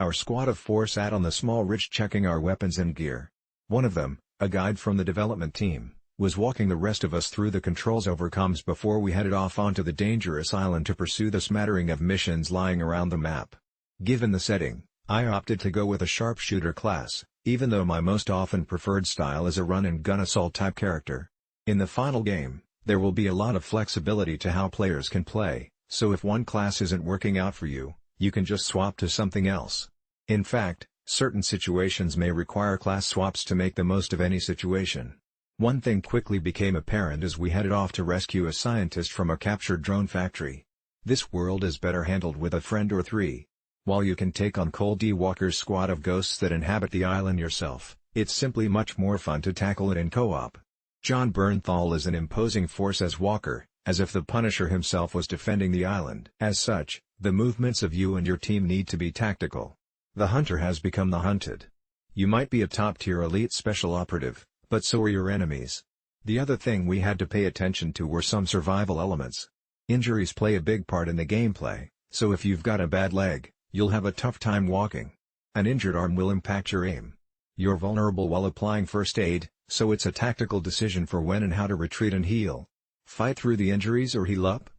Our squad of 4 sat on the small ridge checking our weapons and gear. One of them, a guide from the development team, was walking the rest of us through the controls over comms before we headed off onto the dangerous island to pursue the smattering of missions lying around the map. Given the setting, I opted to go with a sharpshooter class, even though my most often preferred style is a run-and-gun assault type character. In the final game, there will be a lot of flexibility to how players can play, so if one class isn't working out for you, you can just swap to something else. In fact, certain situations may require class swaps to make the most of any situation. One thing quickly became apparent as we headed off to rescue a scientist from a captured drone factory. This world is better handled with a friend or 3. While you can take on Cole D. Walker's squad of ghosts that inhabit the island yourself, it's simply much more fun to tackle it in co-op. John Bernthal is an imposing force as Walker, as if the Punisher himself was defending the island. As such, the movements of you and your team need to be tactical. The hunter has become the hunted. You might be a top-tier elite special operative, but so are your enemies. The other thing we had to pay attention to were some survival elements. Injuries play a big part in the gameplay, so if you've got a bad leg, you'll have a tough time walking. An injured arm will impact your aim. You're vulnerable while applying first aid, so it's a tactical decision for when and how to retreat and heal. Fight through the injuries or heal up?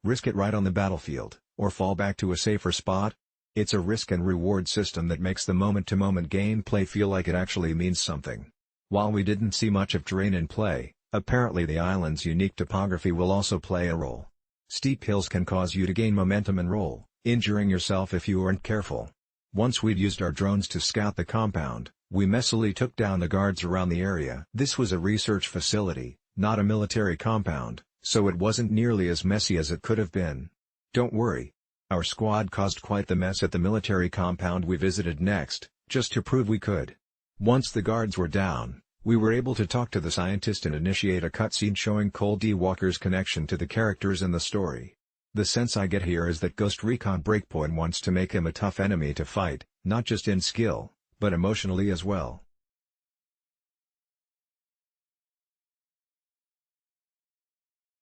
Risk it right on the battlefield, or fall back to a safer spot? It's a risk and reward system that makes the moment-to-moment gameplay feel like it actually means something. While we didn't see much of terrain in play, apparently the island's unique topography will also play a role. Steep hills can cause you to gain momentum and roll, injuring yourself if you aren't careful. Once we'd used our drones to scout the compound, we messily took down the guards around the area. This was a research facility, not a military compound, so it wasn't nearly as messy as it could have been. Don't worry. Our squad caused quite the mess at the military compound we visited next, just to prove we could. Once the guards were down, we were able to talk to the scientist and initiate a cutscene showing Cole D. Walker's connection to the characters in the story. The sense I get here is that Ghost Recon Breakpoint wants to make him a tough enemy to fight, not just in skill, but emotionally as well.